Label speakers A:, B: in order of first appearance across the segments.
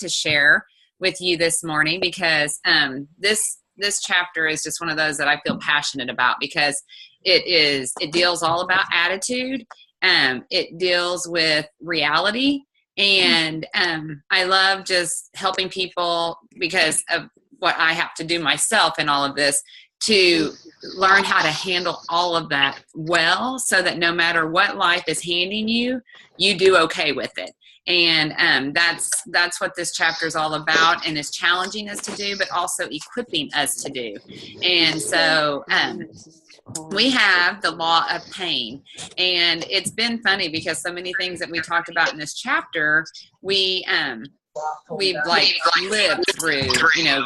A: to share with you this morning because this chapter is just one of those that I feel passionate about because it deals all about attitude. It deals with reality. And I love just helping people because of what I have to do myself in all of this to learn how to handle all of that well so that no matter what life is handing you, you do okay with it. And that's what this chapter is all about and is challenging us to do, but also equipping us to do. And so we have the law of pain. And it's been funny because so many things that we talked about in this chapter, we've like lived through,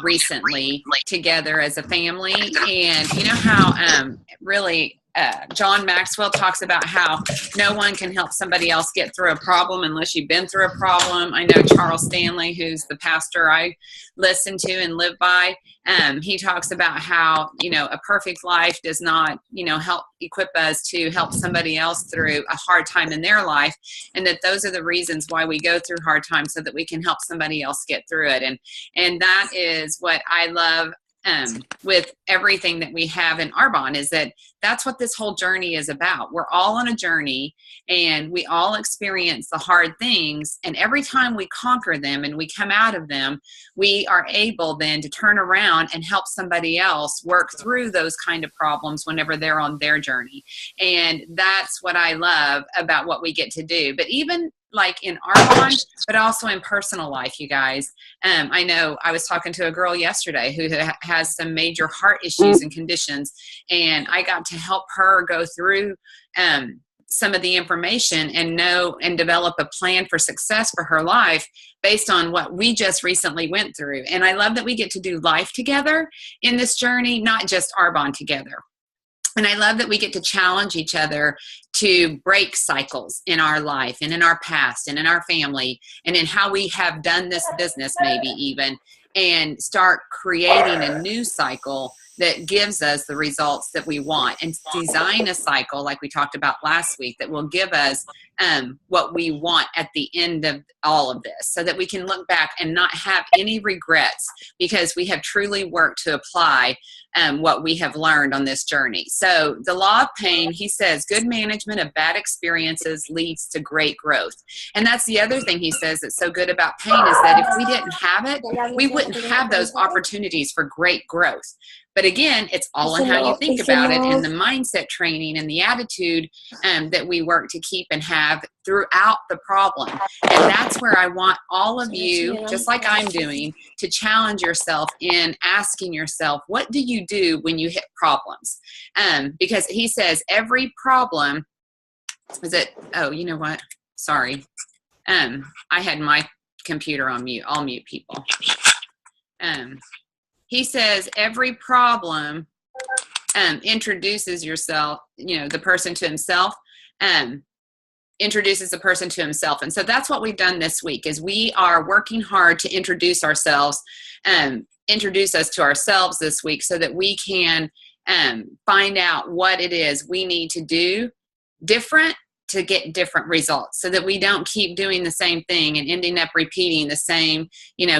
A: recently together as a family. And you know how really John Maxwell talks about how no one can help somebody else get through a problem unless you've been through a problem. I know Charles Stanley, who's the pastor I listen to and live by, he talks about how, a perfect life does not, help equip us to help somebody else through a hard time in their life. And that those are the reasons why we go through hard times so that we can help somebody else get through it. And that is what I love with everything that we have in Arbonne, is that that's what this whole journey is about. We're all on a journey and we all experience the hard things. And every time we conquer them and we come out of them, we are able then to turn around and help somebody else work through those kind of problems whenever they're on their journey. And that's what I love about what we get to do. But even like in Arbonne, but also in personal life, you guys. I know I was talking to a girl yesterday who has some major heart issues and conditions, and I got to help her go through some of the information and know and develop a plan for success for her life based on what we just recently went through. And I love that we get to do life together in this journey, not just Arbonne together. And I love that we get to challenge each other to break cycles in our life and in our past and in our family and in how we have done this business maybe even, and start creating a new cycle that gives us the results that we want, and design a cycle like we talked about last week that will give us what we want at the end of all of this, so that we can look back and not have any regrets because we have truly worked to apply what we have learned on this journey. So the law of pain, he says, good management of bad experiences leads to great growth. And that's the other thing he says that's so good about pain, is that if we didn't have it, we wouldn't have those opportunities for great growth. But again, it's all in how you think about it, and the mindset training and the attitude that we work to keep and have throughout the problem. And that's where I want all of you, just like I'm doing, to challenge yourself in asking yourself, what do you do when you hit problems? Because he says every problem, oh, you know what? Sorry. I had my computer on mute. I'll mute people. He says every problem introduces yourself, the person to himself, introduces the person to himself. And so that's what we've done this week, is we are working hard to introduce ourselves, introduce us to ourselves this week so that we can find out what it is we need to do different to get different results, so that we don't keep doing the same thing and ending up repeating the same,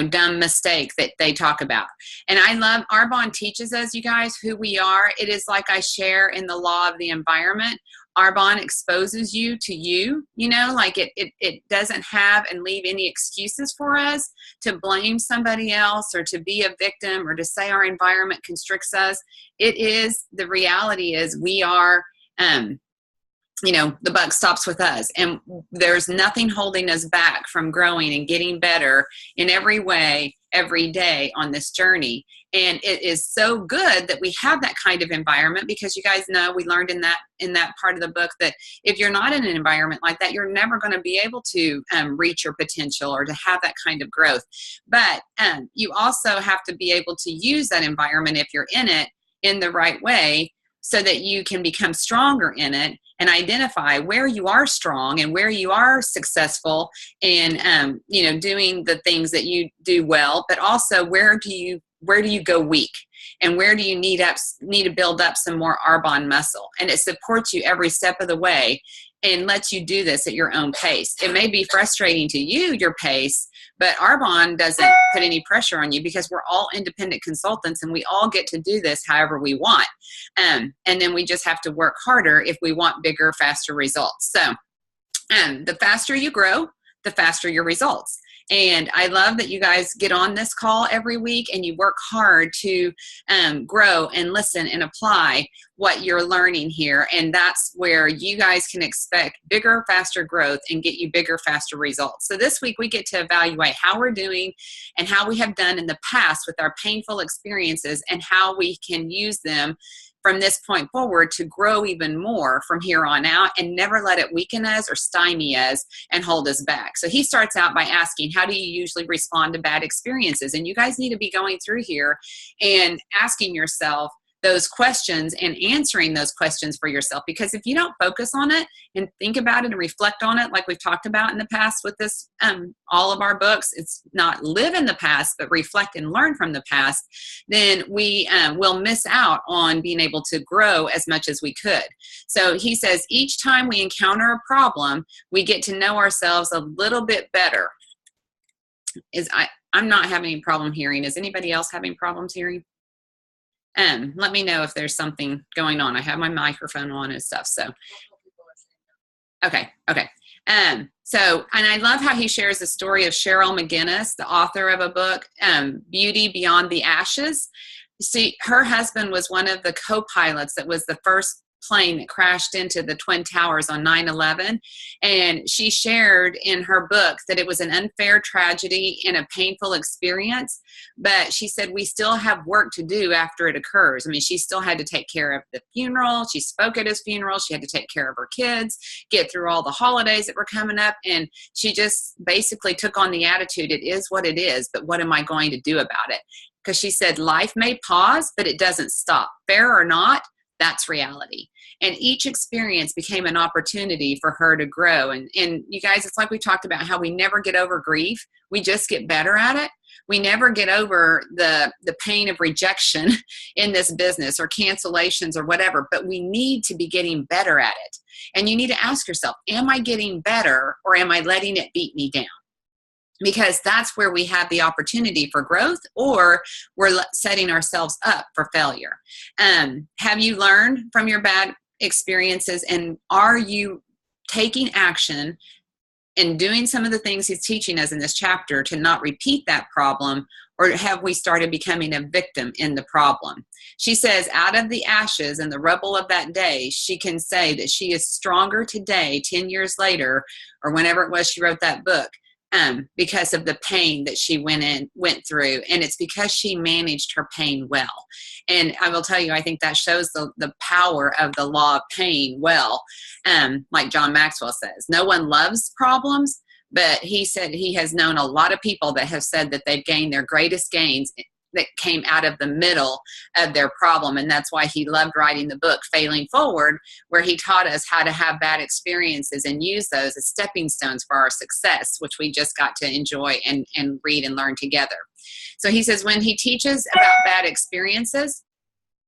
A: dumb mistake that they talk about. And I love Arbonne teaches us, you guys, who we are. It is like I share in the law of the environment. Arbonne exposes you to you, like it doesn't have and leave any excuses for us to blame somebody else or to be a victim or to say our environment constricts us. It is, the reality is we are, the buck stops with us, and there's nothing holding us back from growing and getting better in every way, every day on this journey. And it is so good that we have that kind of environment, because you guys know, we learned in that part of the book that if you're not in an environment like that, you're never going to be able to reach your potential or to have that kind of growth. But you also have to be able to use that environment, if you're in it, in the right way, so that you can become stronger in it and identify where you are strong and where you are successful in, doing the things that you do well, but also where do you go weak, and where do you need to build up some more Arbonne muscle. And it supports you every step of the way and lets you do this at your own pace. It may be frustrating to you, your pace, But our bond doesn't put any pressure on you because we're all independent consultants and we all get to do this however we want. And then we just have to work harder if we want bigger, faster results. So the faster you grow, the faster your results. And I love that you guys get on this call every week and you work hard to grow and listen and apply what you're learning here. And that's where you guys can expect bigger, faster growth and get you bigger, faster results. So this week we get to evaluate how we're doing and how we have done in the past with our painful experiences and how we can use them from this point forward to grow even more from here on out and never let it weaken us or stymie us and hold us back. So he starts out by asking, how do you usually respond to bad experiences? And you guys need to be going through here and asking yourself those questions and answering those questions for yourself. Because if you don't focus on it and think about it and reflect on it, like we've talked about in the past with this, all of our books, it's not live in the past, but reflect and learn from the past, then we will miss out on being able to grow as much as we could. So he says, each time we encounter a problem, we get to know ourselves a little bit better. I'm not having any problem hearing. Is anybody else having problems hearing? Let me know if there's something going on. I have my microphone on and stuff. So, okay. And I love how he shares the story of Cheryl McGinnis, the author of a book, Beauty Beyond the Ashes. See, her husband was one of the co-pilots that was the first plane that crashed into the Twin Towers on 9/11. And she shared in her book that it was an unfair tragedy and a painful experience. But she said, we still have work to do after it occurs. I mean, she still had to take care of the funeral. She spoke at his funeral. She had to take care of her kids, get through all the holidays that were coming up. And she just basically took on the attitude, it is what it is, but what am I going to do about it? Because she said, life may pause, but it doesn't stop. Fair or not, that's reality. And each experience became an opportunity for her to grow. And you guys, it's like we talked about how we never get over grief. We just get better at it. We never get over the pain of rejection in this business or cancellations or whatever, but we need to be getting better at it. And you need to ask yourself, am I getting better or am I letting it beat me down? Because that's where we have the opportunity for growth, or we're setting ourselves up for failure. Have you learned from your bad experiences, and are you taking action and doing some of the things he's teaching us in this chapter to not repeat that problem, or have we started becoming a victim in the problem? She says, out of the ashes and the rubble of that day, she can say that she is stronger today, 10 years later, or whenever it was she wrote that book, because of the pain that she went through. And it's because she managed her pain well. And I will tell you, I think that shows the power of the law of pain well. Like John Maxwell says, no one loves problems, but he said he has known a lot of people that have said that they've gained their greatest gains that came out of the middle of their problem. And that's why he loved writing the book, Failing Forward, where he taught us how to have bad experiences and use those as stepping stones for our success, which we just got to enjoy and read and learn together. So he says, when he teaches about bad experiences,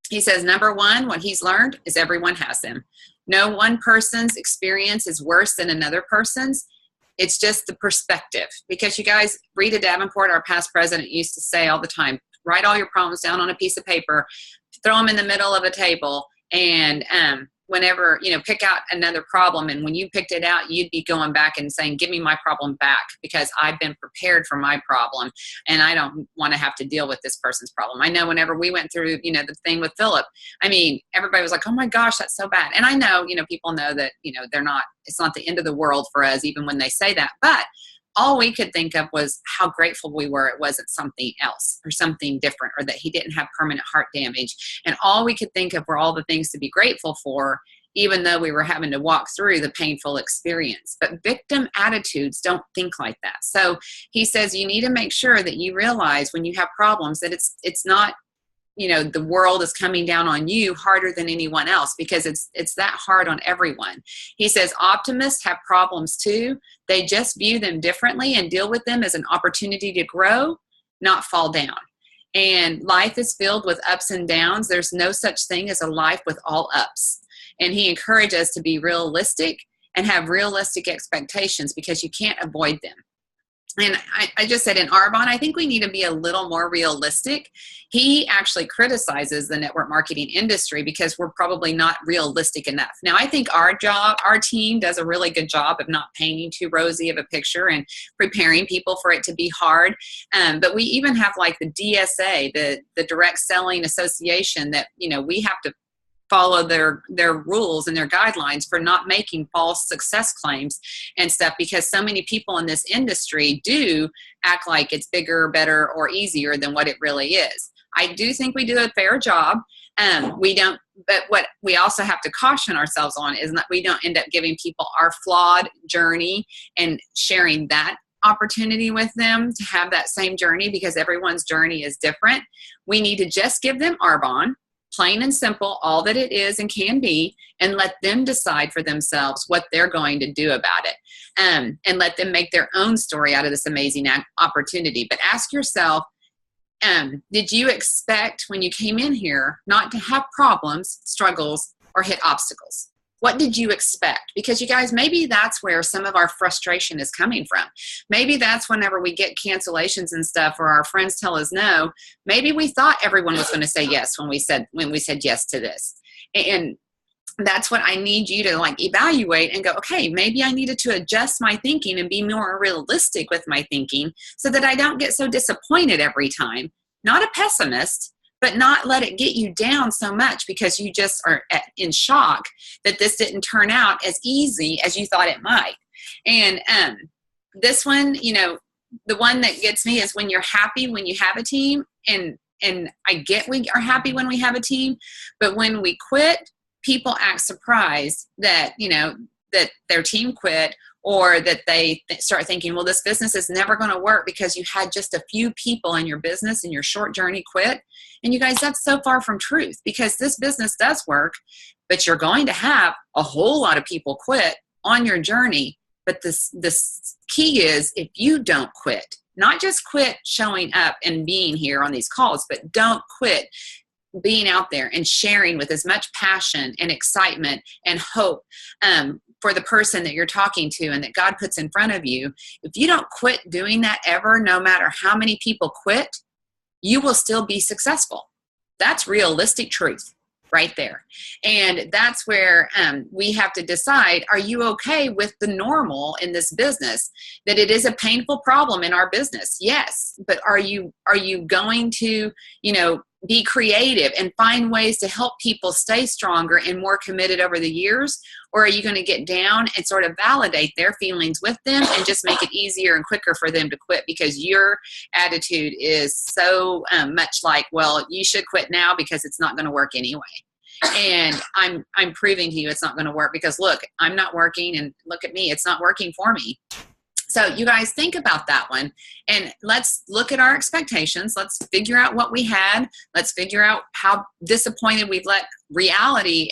A: he says, number one, what he's learned is everyone has them. No one person's experience is worse than another person's. It's just the perspective. Because you guys, Rita Davenport, our past president, used to say all the time, write all your problems down on a piece of paper, throw them in the middle of a table, and whenever, pick out another problem. And when you picked it out, you'd be going back and saying, give me my problem back, because I've been prepared for my problem and I don't want to have to deal with this person's problem. I know whenever we went through, the thing with Philip, I mean, everybody was like, oh my gosh, that's so bad. And I know, people know that, it's not the end of the world for us, even when they say that. But all we could think of was how grateful we were it wasn't something else or something different, or that he didn't have permanent heart damage. And all we could think of were all the things to be grateful for, even though we were having to walk through the painful experience. But victim attitudes don't think like that. So he says you need to make sure that you realize when you have problems that it's not, the world is coming down on you harder than anyone else, because it's that hard on everyone. He says optimists have problems too. They just view them differently and deal with them as an opportunity to grow, not fall down. And life is filled with ups and downs. There's no such thing as a life with all ups. And he encouraged us to be realistic and have realistic expectations, because you can't avoid them. And I just said in Arbonne, I think we need to be a little more realistic. He actually criticizes the network marketing industry because we're probably not realistic enough. Now, I think our team does a really good job of not painting too rosy of a picture and preparing people for it to be hard. But we even have like the DSA, the Direct Selling Association, that, we have to follow their rules and their guidelines for not making false success claims and stuff, because so many people in this industry do act like it's bigger, better, or easier than what it really is. I do think we do a fair job. We don't, but what we also have to caution ourselves on is that we don't end up giving people our flawed journey and sharing that opportunity with them to have that same journey, because everyone's journey is different. We need to just give them Arbonne, plain and simple, all that it is and can be, and let them decide for themselves what they're going to do about it, and let them make their own story out of this amazing opportunity. But ask yourself, did you expect when you came in here not to have problems, struggles, or hit obstacles? What did you expect? Because you guys, maybe that's where some of our frustration is coming from. Maybe that's whenever we get cancellations and stuff, or our friends tell us no, maybe we thought everyone was going to say yes when we said yes to this. And that's what I need you to like evaluate and go, okay, maybe I needed to adjust my thinking and be more realistic with my thinking so that I don't get so disappointed every time. Not a pessimist, but not let it get you down so much because you just are in shock that this didn't turn out as easy as you thought it might. And this one, the one that gets me is when you're happy when you have a team. And I get we are happy when we have a team, but when we quit, people act surprised that, that their team quit, or that they start thinking, well, this business is never going to work because you had just a few people in your business in your short journey quit. And you guys, that's so far from truth, because this business does work, but you're going to have a whole lot of people quit on your journey. But this key is, if you don't quit, not just quit showing up and being here on these calls, but don't quit being out there and sharing with as much passion and excitement and hope for the person that you're talking to and that God puts in front of you. If you don't quit doing that ever, no matter how many people quit, you will still be successful. That's realistic truth right there. And that's where we have to decide, are you okay with the normal in this business? That it is a painful problem in our business. Yes. But are you going to, be creative and find ways to help people stay stronger and more committed over the years? Or are you going to get down and sort of validate their feelings with them and just make it easier and quicker for them to quit because your attitude is so much like, well, you should quit now because it's not going to work anyway. And I'm proving to you it's not going to work because look, I'm not working, and look at me, it's not working for me. So you guys think about that one, and let's look at our expectations. Let's figure out what we had. Let's figure out how disappointed we've let reality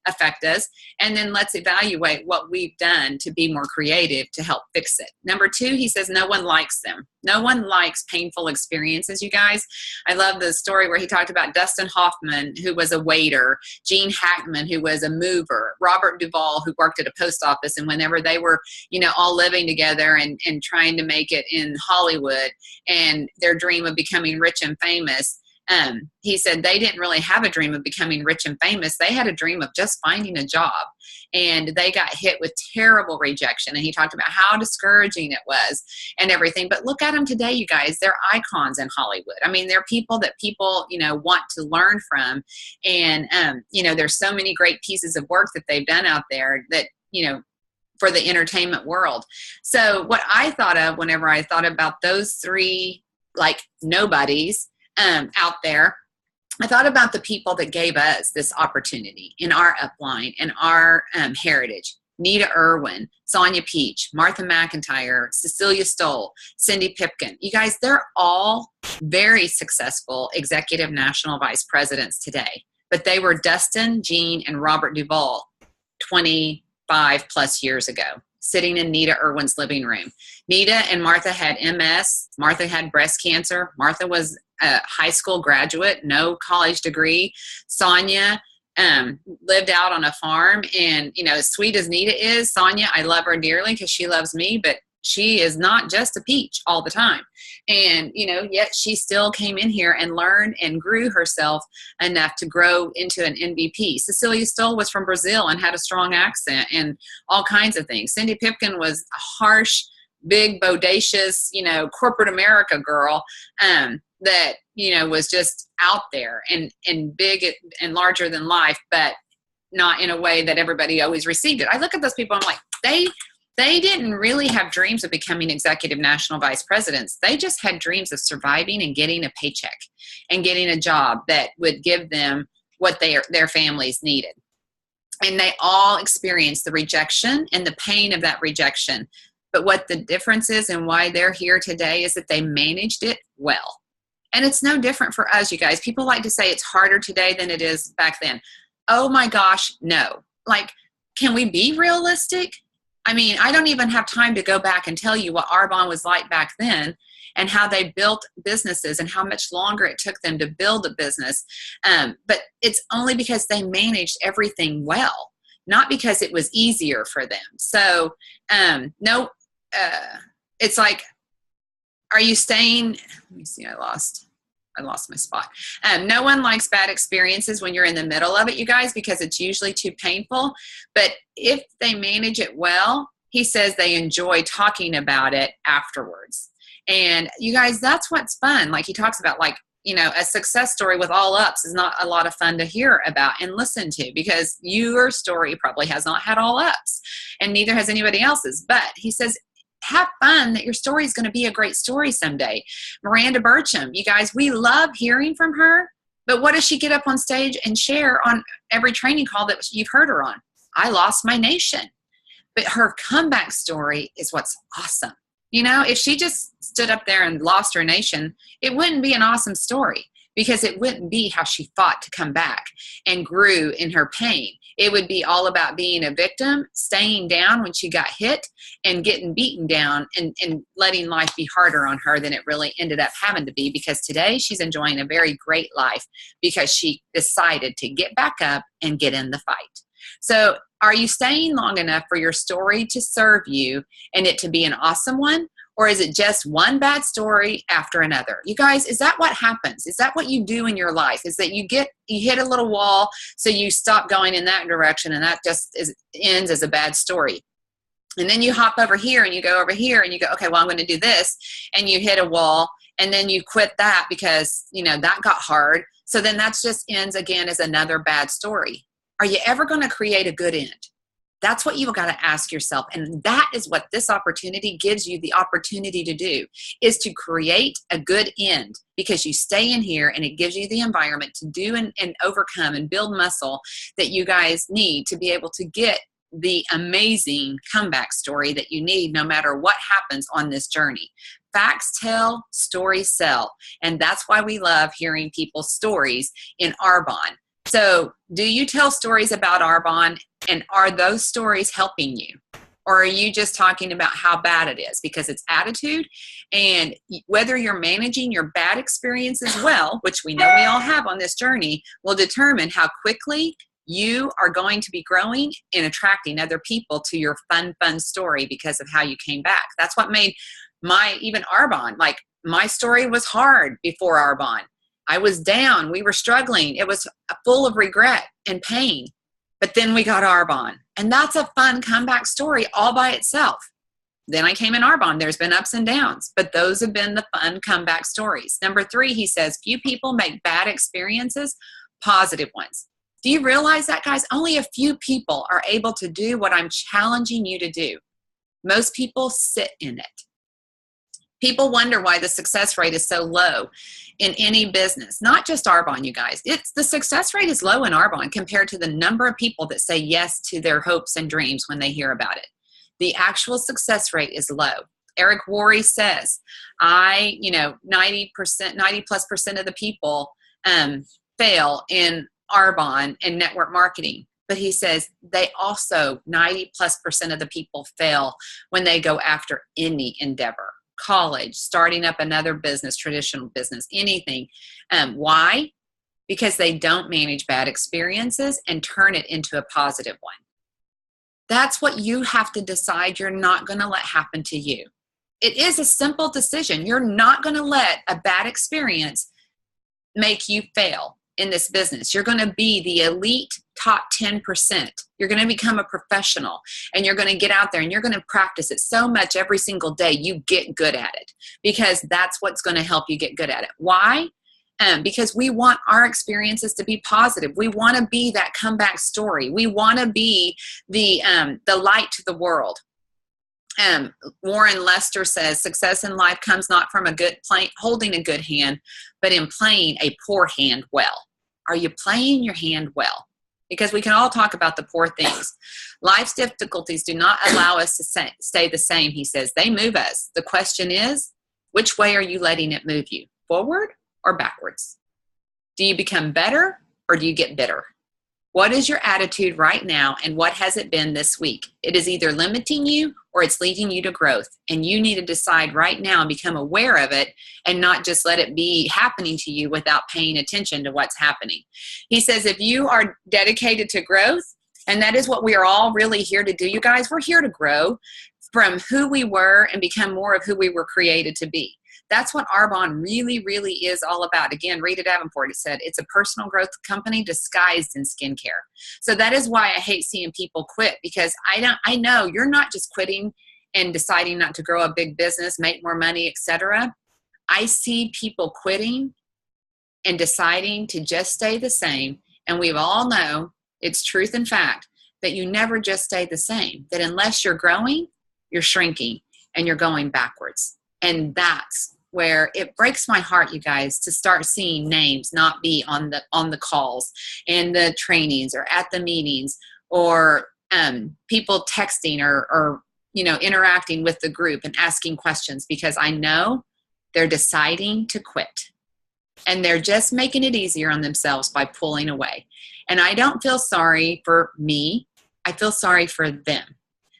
A: affect us. And then let's evaluate what we've done to be more creative to help fix it. Number 2, he says, no one likes them. No one likes painful experiences, you guys. I love the story where he talked about Dustin Hoffman, who was a waiter, Gene Hackman, who was a mover, Robert Duvall, who worked at a post office. And whenever they were, all living together and trying to make it in Hollywood and their dream of becoming rich and famous, he said they didn't really have a dream of becoming rich and famous. They had a dream of just finding a job, and they got hit with terrible rejection. And he talked about how discouraging it was and everything. But look at them today, you guys. They're icons in Hollywood. I mean, they're people that people, want to learn from. And, there's so many great pieces of work that they've done out there that, for the entertainment world. So what I thought of whenever I thought about those 3, like, nobodies, out there, I thought about the people that gave us this opportunity in our upline and our heritage. Nita Irwin, Sonia Peach, Martha McIntyre, Cecilia Stoll, Cindy Pipkin. You guys, they're all very successful executive national vice presidents today. But they were Dustin, Gene, and Robert Duvall 25 plus years ago, sitting in Nita Irwin's living room. Nita and Martha had MS. Martha had breast cancer. Martha was a high school graduate, no college degree. Sonia lived out on a farm, and as sweet as Nita is, Sonia, I love her dearly because she loves me, but she is not just a peach all the time. And, yet she still came in here and learned and grew herself enough to grow into an MVP. Cecilia Stoll was from Brazil and had a strong accent and all kinds of things. Cindy Pipkin was a harsh, big, bodacious, corporate America girl that, was just out there and big and larger than life, but not in a way that everybody always received it. I look at those people, I'm like, they didn't really have dreams of becoming executive national vice presidents. They just had dreams of surviving and getting a paycheck and getting a job that would give them what their families needed. And they all experienced the rejection and the pain of that rejection. But what the difference is and why they're here today is that they managed it well. And it's no different for us, you guys. People like to say it's harder today than it is back then. Oh my gosh, no. Like, can we be realistic? I mean, I don't even have time to go back and tell you what Arbonne was like back then and how they built businesses and how much longer it took them to build a business. But it's only because they managed everything well, not because it was easier for them. So, it's like, are you staying? Let me see, I lost my spot. No one likes bad experiences when you're in the middle of it, you guys, because it's usually too painful. But if they manage it well, he says they enjoy talking about it afterwards. And you guys, that's what's fun. Like he talks about, like, a success story with all ups is not a lot of fun to hear about and listen to, because your story probably has not had all ups and neither has anybody else's. But he says, have fun that your story is going to be a great story someday. Miranda Burcham, you guys, we love hearing from her, but what does she get up on stage and share on every training call that you've heard her on? I lost my nation. But her comeback story is what's awesome. If she just stood up there and lost her nation, it wouldn't be an awesome story, because it wouldn't be how she fought to come back and grew in her pain. It would be all about being a victim, staying down when she got hit, and getting beaten down and letting life be harder on her than it really ended up having to be, because today she's enjoying a very great life because she decided to get back up and get in the fight. So are you staying long enough for your story to serve you and it to be an awesome one? Or is it just one bad story after another? You guys, is that what happens? Is that what you do in your life? Is that you hit a little wall, so you stop going in that direction, and that just ends as a bad story. And then you hop over here and you go over here and you go, okay, well, I'm going to do this. And you hit a wall, and then you quit that because, that got hard. So then that just ends again as another bad story. Are you ever going to create a good end? That's what you've got to ask yourself. And that is what this opportunity gives you the opportunity to do, is to create a good end, because you stay in here and it gives you the environment to do and overcome and build muscle that you guys need to be able to get the amazing comeback story that you need no matter what happens on this journey. Facts tell, stories sell. And that's why we love hearing people's stories in Arbonne. So do you tell stories about Arbonne, and are those stories helping you? Or are you just talking about how bad it is? Because it's attitude, and whether you're managing your bad experiences well, which we know we all have on this journey, will determine how quickly you are going to be growing and attracting other people to your fun story because of how you came back. That's what made even Arbonne, like my story was hard before Arbonne. I was down. We were struggling. It was full of regret and pain. But then we got Arbonne. And that's a fun comeback story all by itself. Then I came in Arbonne. There's been ups and downs, but those have been the fun comeback stories. Number 3, he says, few people make bad experiences positive ones. Do you realize that, guys? Only a few people are able to do what I'm challenging you to do. Most people sit in it. People wonder why the success rate is so low in any business, not just Arbonne, you guys. The success rate is low in Arbonne compared to the number of people that say yes to their hopes and dreams when they hear about it. The actual success rate is low. Eric Worre says, 90+% of the people fail in Arbonne and network marketing. But he says they also, 90+% of the people fail when they go after any endeavor. College, starting up another business, traditional business, anything. Why? Because they don't manage bad experiences and turn it into a positive one. That's what you have to decide you're not going to let happen to you. it is a simple decision. You're not going to let a bad experience make you fail in this business. You're going to be the elite top 10%. You're going to become a professional, and you're going to get out there and you're going to practice it so much every single day you get good at it, because that's what's going to help you get good at it. Why? Because we want our experiences to be positive. We want to be that comeback story. We want to be the light to the world. Warren Lester says, success in life comes not from holding a good hand, but in playing a poor hand well. Are you playing your hand well? Because we can all talk about the poor things. Life's difficulties do not allow us to stay the same, he says. They move us. The question is, which way are you letting it move you? Forward or backwards? Do you become better or do you get bitter? What is your attitude right now, and what has it been this week? It is either limiting you or it's leading you to growth, and you need to decide right now and become aware of it and not just let it be happening to you without paying attention to what's happening. He says if you are dedicated to growth, and that is what we are all really here to do, you guys, we're here to grow from who we were and become more of who we were created to be. That's what Arbonne really, really is all about. Again, Rita Davenport, it said, it's a personal growth company disguised in skincare. So that is why I hate seeing people quit, because I know you're not just quitting and deciding not to grow a big business, make more money, etc. I see people quitting and deciding to just stay the same. And we all know, it's truth and fact, that you never just stay the same. That unless you're growing, you're shrinking and you're going backwards. And that's where it breaks my heart, you guys, to start seeing names not be on the calls and the trainings or at the meetings, or people texting or interacting with the group and asking questions, because I know they're deciding to quit. And they're just making it easier on themselves by pulling away. And I don't feel sorry for me. I feel sorry for them,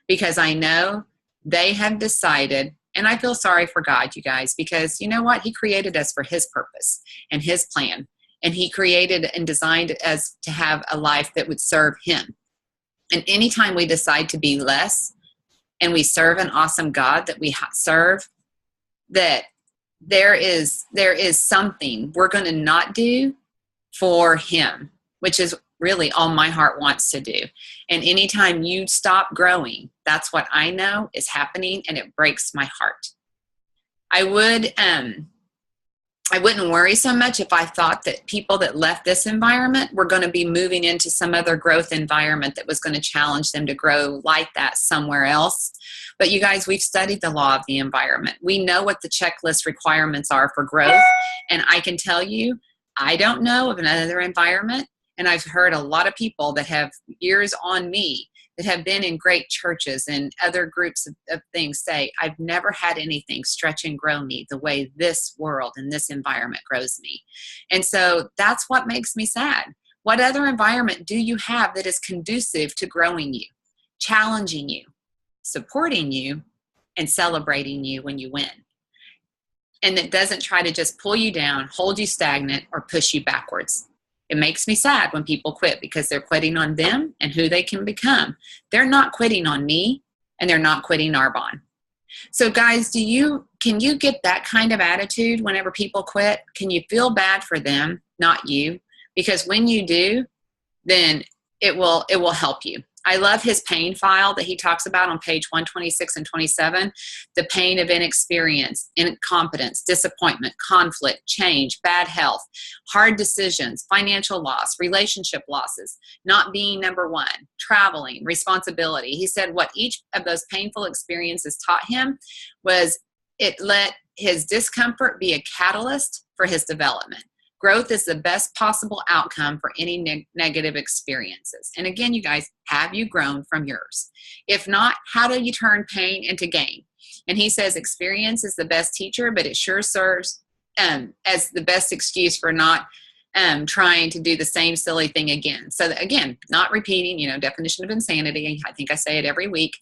A: because I know they have decided. And I feel sorry for God, you guys, because you know what? He created us for his purpose and his plan. And he created and designed us to have a life that would serve him. And anytime we decide to be less and we serve an awesome God that we serve, that there is something we're going to not do for him, which is really all my heart wants to do. And anytime you stop growing, that's what I know is happening, and it breaks my heart. I wouldn't worry so much if I thought that people that left this environment were going to be moving into some other growth environment that was going to challenge them to grow like that somewhere else. But you guys, we've studied the law of the environment. We know what the checklist requirements are for growth. And I can tell you, I don't know of another environment. And I've heard a lot of people that have years on me that have been in great churches and other groups of things say, I've never had anything stretch and grow me the way this world and this environment grows me. And so that's what makes me sad. What other environment do you have that is conducive to growing you, challenging you, supporting you, and celebrating you when you win? And that doesn't try to just pull you down, hold you stagnant, or push you backwards. It makes me sad when people quit, because they're quitting on them and who they can become. They're not quitting on me, and they're not quitting Arbonne. So guys, can you get that kind of attitude whenever people quit? Can you feel bad for them, not you? Because when you do, then it will help you. I love his pain file that he talks about on page 126 and 27. The pain of inexperience, incompetence, disappointment, conflict, change, bad health, hard decisions, financial loss, relationship losses, not being number one, traveling, responsibility. He said what each of those painful experiences taught him was it let his discomfort be a catalyst for his development. Growth is the best possible outcome for any negative experiences. And again, you guys, have you grown from yours? If not, how do you turn pain into gain? And he says experience is the best teacher, but it sure serves as the best excuse for not trying to do the same silly thing again. So again, not repeating, definition of insanity. I think I say it every week.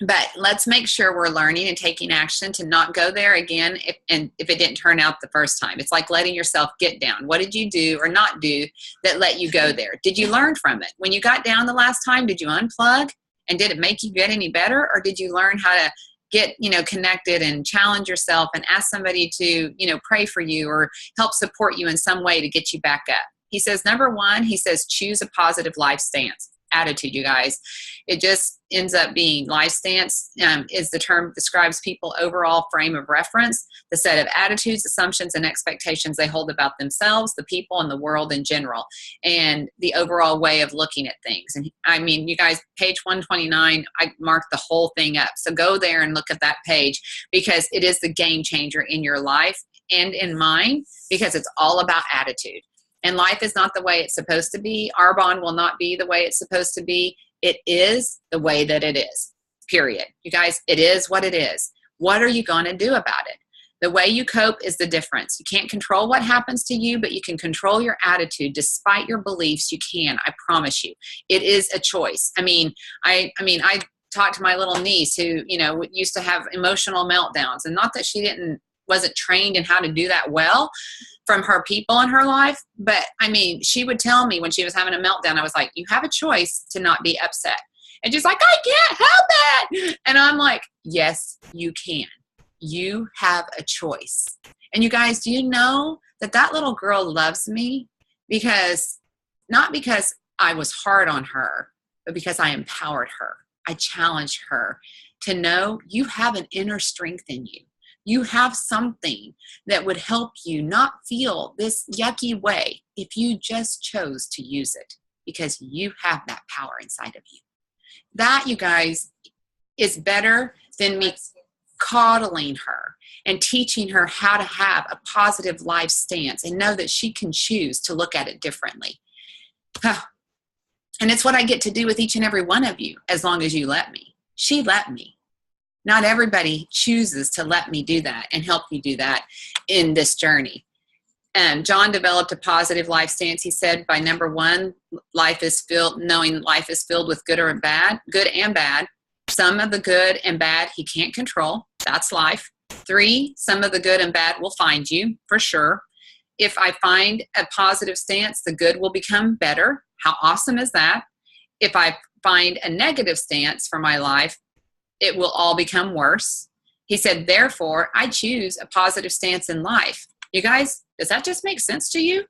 A: But let's make sure we're learning and taking action to not go there again if it didn't turn out the first time. It's like letting yourself get down. What did you do or not do that let you go there? Did you learn from it? When you got down the last time, did you unplug? And did it make you get any better? Or did you learn how to get, connected and challenge yourself and ask somebody to, pray for you or help support you in some way to get you back up. He says, number one, he says, choose a positive life stance. Attitude, you guys. It just ends up being life stance is the term that describes people's overall frame of reference, the set of attitudes, assumptions, and expectations they hold about themselves, the people, and the world in general, and the overall way of looking at things. And I mean, you guys, page 129, I marked the whole thing up. So go there and look at that page, because it is the game changer in your life and in mine, because it's all about attitude. And life is not the way it's supposed to be. Arbonne will not be the way it's supposed to be. It is the way that it is, period. You guys, it is what it is. What are you going to do about it? The way you cope is the difference. You can't control what happens to you, but you can control your attitude. Despite your beliefs, you can. I promise you. It is a choice. I talked to my little niece who, used to have emotional meltdowns. And not that she wasn't trained in how to do that well from her people in her life. But she would tell me when she was having a meltdown, I was like, you have a choice to not be upset. And she's like, I can't help it. And I'm like, yes, you can. You have a choice. And you guys, do you know that little girl loves me? Not because I was hard on her, but because I empowered her. I challenged her to know you have an inner strength in you. You have something that would help you not feel this yucky way if you just chose to use it, because you have that power inside of you. That, you guys, is better than me coddling her and teaching her how to have a positive life stance and know that she can choose to look at it differently. And it's what I get to do with each and every one of you, as long as you let me. She let me. Not everybody chooses to let me do that and help you do that in this journey. John developed a positive life stance. He said, by number one, knowing life is filled with good and bad. Some of the good and bad he can't control. That's life. 3, some of the good and bad will find you, for sure. If I find a positive stance, the good will become better. How awesome is that? If I find a negative stance for my life, it will all become worse. He said, therefore, I choose a positive stance in life. You guys, does that just make sense to you?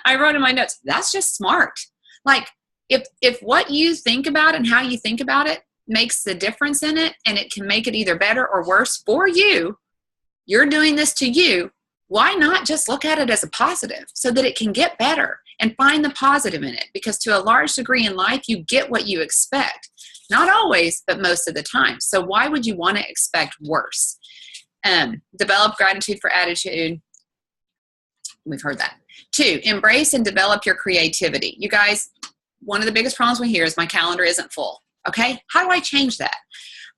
A: I wrote in my notes, that's just smart. Like, if what you think about and how you think about it makes the difference in it, and it can make it either better or worse for you, you're doing this to you, why not just look at it as a positive so that it can get better and find the positive in it? Because to a large degree in life, you get what you expect. Not always, but most of the time. So why would you want to expect worse? Develop gratitude for attitude. We've heard that. 2, embrace and develop your creativity. You guys, one of the biggest problems we hear is my calendar isn't full. Okay, how do I change that?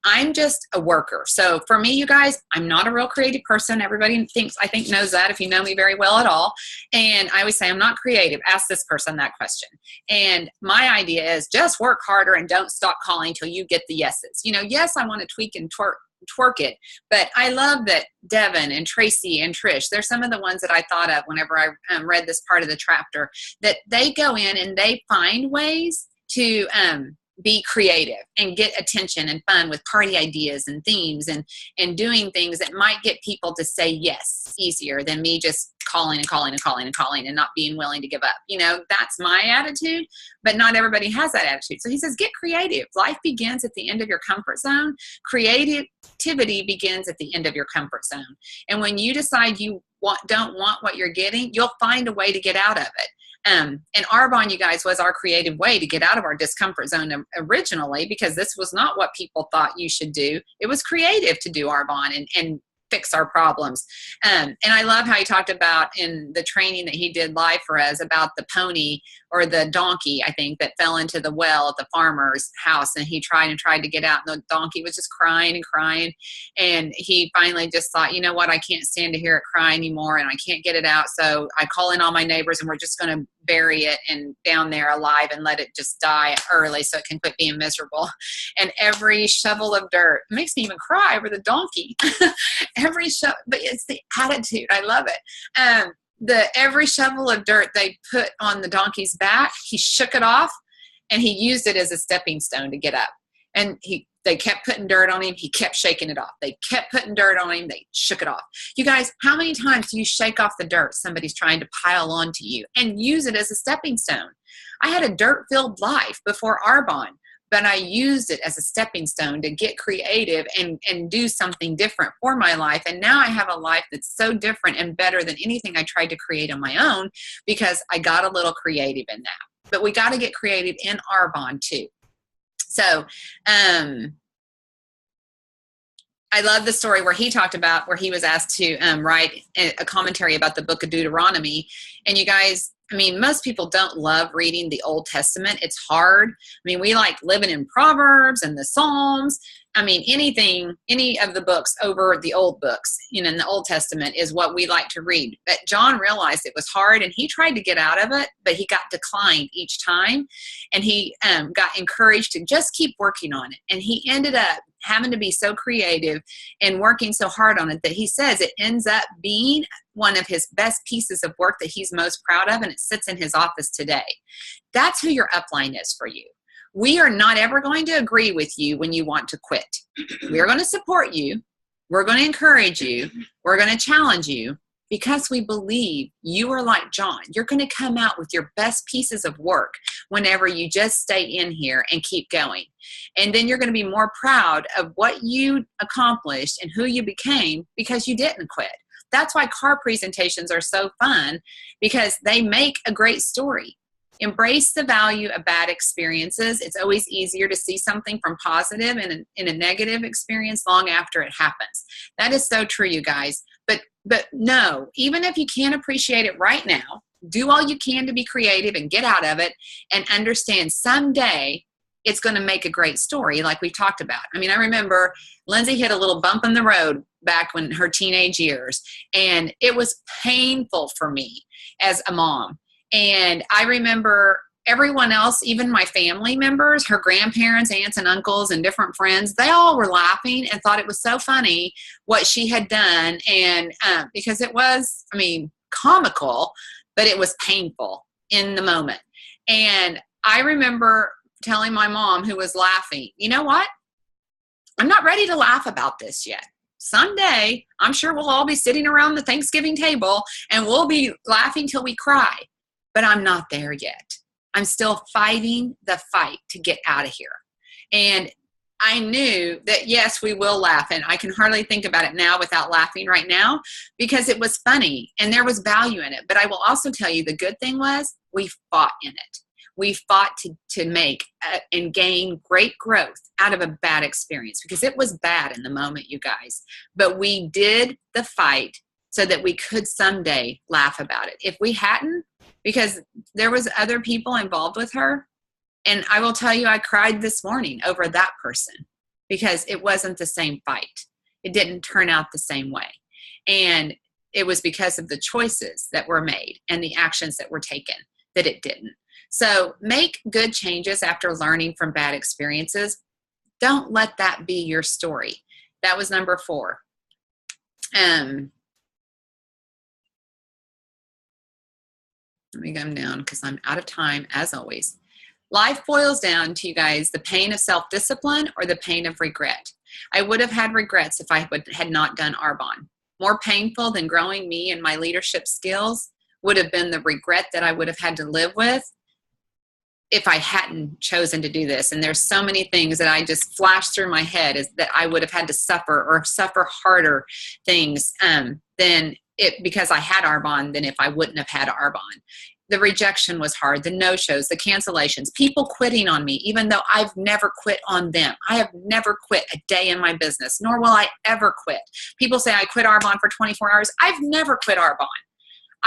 A: I'm just a worker. So for me, you guys, I'm not a real creative person. Everybody knows that if you know me very well at all. And I always say I'm not creative. Ask this person that question. And my idea is just work harder and don't stop calling till you get the yeses. Yes, I want to tweak and twerk it. But I love that Devin and Tracy and Trish, they're some of the ones that I thought of whenever I read this part of the chapter, that they go in and they find ways to be creative and get attention and fun with party ideas and themes and doing things that might get people to say yes easier than me just calling and not being willing to give up. That's my attitude, but not everybody has that attitude. So he says, get creative. Life begins at the end of your comfort zone. Creativity begins at the end of your comfort zone. And when you decide you don't want what you're getting, you'll find a way to get out of it. And Arbonne, you guys, was our creative way to get out of our discomfort zone originally, because this was not what people thought you should do. It was creative to do Arbonne and fix our problems. And I love how he talked about in the training that he did live for us about the pony or the donkey, I think, that fell into the well at the farmer's house. And he tried to get out. And the donkey was just crying and crying. And he finally just thought, you know what, I can't stand to hear it cry anymore and I can't get it out. So I call in all my neighbors and we're just going to bury it and down there alive and let it just die early so it can quit being miserable. And every shovel of dirt, it makes me even cry over the donkey. But it's the attitude. I love it. Every shovel of dirt they put on the donkey's back, he shook it off and he used it as a stepping stone to get up. And he They kept putting dirt on him. He kept shaking it off. They kept putting dirt on him. They shook it off. You guys, how many times do you shake off the dirt somebody's trying to pile onto you and use it as a stepping stone? I had a dirt-filled life before Arbonne, but I used it as a stepping stone to get creative and do something different for my life. And now I have a life that's so different and better than anything I tried to create on my own, because I got a little creative in that. But we got to get creative in Arbonne too. So I love the story where he talked about where he was asked to write a commentary about the book of Deuteronomy. And you guys, I mean, most people don't love reading the Old Testament. It's hard. I mean, we like living in Proverbs and the Psalms. I mean, any of the books over the old books, you know, in the Old Testament is what we like to read. But John realized it was hard, and he tried to get out of it, but he got declined each time. And he got encouraged to just keep working on it. And he ended up having to be so creative and working so hard on it that he says it ends up being one of his best pieces of work that he's most proud of, and it sits in his office today. That's who your upline is for you. We are not ever going to agree with you when you want to quit. We're going to support you. We're going to encourage you. We're going to challenge you, because we believe you are like John. You're going to come out with your best pieces of work whenever you just stay in here and keep going. And then you're going to be more proud of what you accomplished and who you became because you didn't quit. That's why car presentations are so fun, because they make a great story. Embrace the value of bad experiences. It's always easier to see something from positive in a negative experience long after it happens. That is so true, you guys. But no, even if you can't appreciate it right now, do all you can to be creative and get out of it, and understand someday it's going to make a great story, like we talked about. I mean, I remember Lindsay hit a little bump in the road back when her teenage years, and it was painful for me as a mom. And I remember everyone else, even my family members, her grandparents, aunts and uncles, and different friends, they all were laughing and thought it was so funny what she had done. And because it was, I mean, comical, but it was painful in the moment. And I remember telling my mom, who was laughing, you know what? I'm not ready to laugh about this yet. Someday, I'm sure we'll all be sitting around the Thanksgiving table and we'll be laughing till we cry. But I'm not there yet. I'm still fighting the fight to get out of here. And I knew that, yes, we will laugh. And I can hardly think about it now without laughing right now, because it was funny and there was value in it. But I will also tell you, the good thing was we fought in it. We fought to make and gain great growth out of a bad experience, because it was bad in the moment, you guys. But we did the fight so that we could someday laugh about it. If we hadn't, because there was other people involved with her. And I will tell you, I cried this morning over that person, because it wasn't the same fight. It didn't turn out the same way. And it was because of the choices that were made and the actions that were taken that it didn't. So make good changes after learning from bad experiences. Don't let that be your story. That was number 4. Let me come down because I'm out of time, as always. Life boils down to, you guys, the pain of self-discipline or the pain of regret. I would have had regrets if I had not done Arbonne. More painful than growing me and my leadership skills would have been the regret that I would have had to live with if I hadn't chosen to do this. And there's so many things that I just flashed through my head, is that I would have had to suffer, or suffer harder things because I had Arbonne than if I wouldn't have had Arbonne. The rejection was hard, the no-shows, the cancellations, people quitting on me, even though I've never quit on them. I have never quit a day in my business, nor will I ever quit. People say I quit Arbonne for 24 hours. I've never quit Arbonne.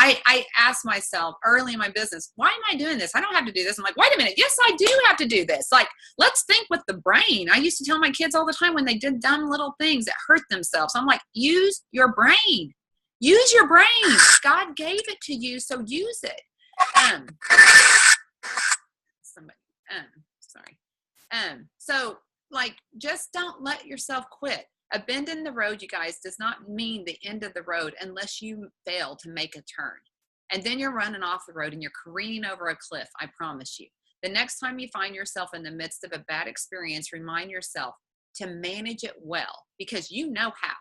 A: I asked myself early in my business, why am I doing this? I don't have to do this. I'm like, wait a minute. Yes, I do have to do this. Like, let's think with the brain. I used to tell my kids all the time when they did dumb little things that hurt themselves. I'm like, use your brain. Use your brain. God gave it to you, so use it. So like, just don't let yourself quit. A bend in the road, you guys, does not mean the end of the road unless you fail to make a turn. And then you're running off the road and you're careening over a cliff, I promise you. The next time you find yourself in the midst of a bad experience, remind yourself, to manage it well, because you know how.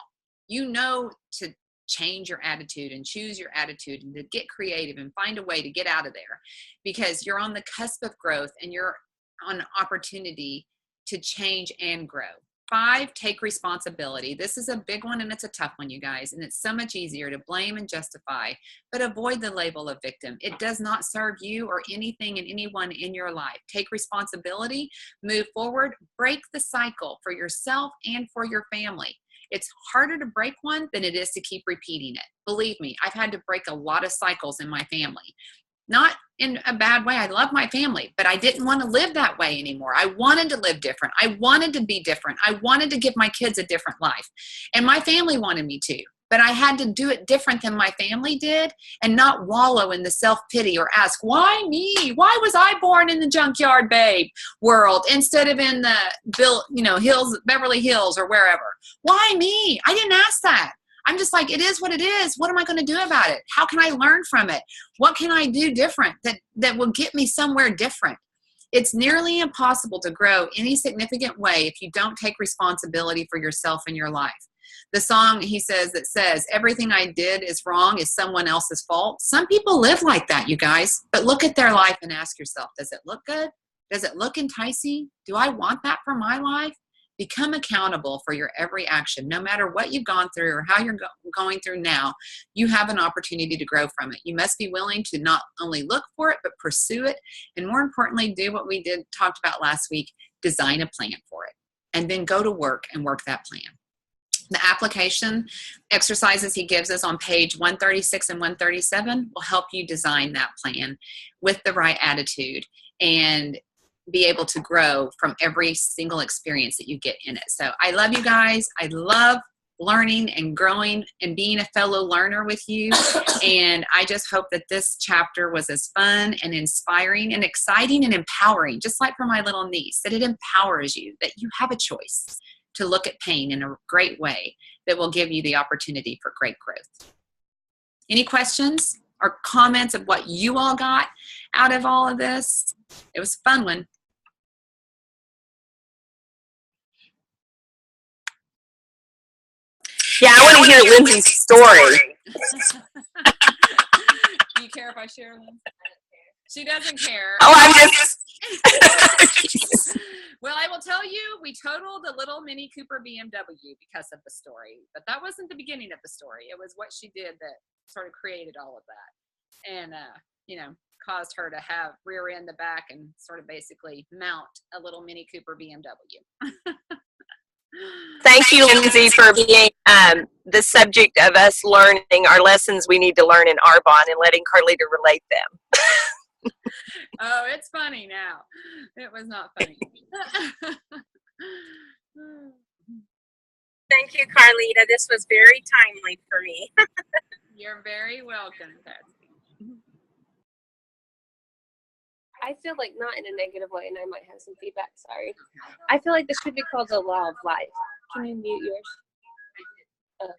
A: You know to change your attitude and choose your attitude and to get creative and find a way to get out of there, because you're on the cusp of growth and you're on opportunity to change and grow. 5, take responsibility. This is a big one and it's a tough one, you guys. And it's so much easier to blame and justify, but avoid the label of victim. It does not serve you or anything and anyone in your life. Take responsibility, move forward, break the cycle for yourself and for your family. It's harder to break one than it is to keep repeating it. Believe me, I've had to break a lot of cycles in my family. Not in a bad way. I love my family, but I didn't want to live that way anymore. I wanted to live different. I wanted to be different. I wanted to give my kids a different life. And my family wanted me to, but I had to do it different than my family did and not wallow in the self-pity or ask, why me? Why was I born in the junkyard babe world instead of in the Beverly Hills or wherever? Why me? I didn't ask that. I'm just like, it is what it is. What am I going to do about it? How can I learn from it? What can I do different that will get me somewhere different? It's nearly impossible to grow any significant way if you don't take responsibility for yourself and your life. The song he says that says, everything I did is wrong is someone else's fault. Some people live like that, you guys, but look at their life and ask yourself, does it look good? Does it look enticing? Do I want that for my life? Become accountable for your every action. No matter what you've gone through or how you're going through now, you have an opportunity to grow from it. You must be willing to not only look for it, but pursue it. And more importantly, do what we talked about last week, design a plan for it. And then go to work and work that plan. The application exercises he gives us on page 136 and 137 will help you design that plan with the right attitude and be able to grow from every single experience that you get in it. So I love you guys. I love learning and growing and being a fellow learner with you. And I just hope that this chapter was as fun and inspiring and exciting and empowering, just like for my little niece, that it empowers you, that you have a choice to look at pain in a great way that will give you the opportunity for great growth. Any questions or comments of what you all got out of all of this? It was a fun one.
B: Yeah, I want to hear Lindsay's story.
A: Do you care if I share, Lindsay? She doesn't care.
B: Oh, I'm just...
A: Well, I will tell you, we totaled a little Mini Cooper BMW because of the story. But that wasn't the beginning of the story. It was what she did that sort of created all of that. And, caused her to have rear end the back and sort of basically mount a little Mini Cooper BMW.
B: Thank you, Lindsay, for being the subject of us learning our lessons we need to learn in Arbonne and letting Carleeta relate them.
A: Oh, it's funny now. It was not funny.
C: Thank you, Carleeta. This was very timely for me.
A: You're very welcome, Betsy.
D: I feel like, not in a negative way, and I might have some feedback, sorry. I feel like this should be called the law of life. Can you mute yours?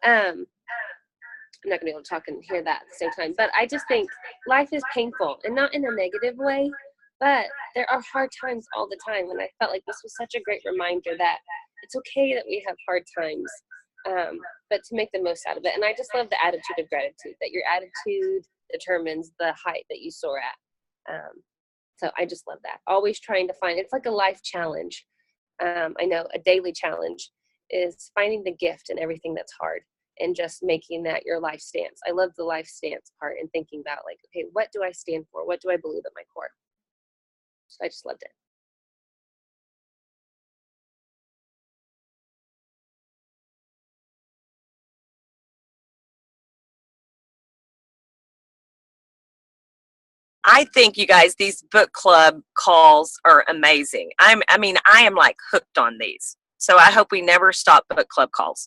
D: I'm not going to be able to talk and hear that at the same time, but I just think life is painful, and not in a negative way, but there are hard times all the time, and I felt like this was such a great reminder that it's okay that we have hard times, but to make the most out of it. And I just love the attitude of gratitude, that your attitude determines the height that you soar at. So I just love that. Always trying to find, it's like a life challenge. I know a daily challenge is finding the gift in everything that's hard and just making that your life stance. I love the life stance part and thinking about like, okay, what do I stand for? What do I believe at my core? So I just loved it.
B: I think, you guys, these book club calls are amazing. I am like hooked on these. So I hope we never stop book club calls.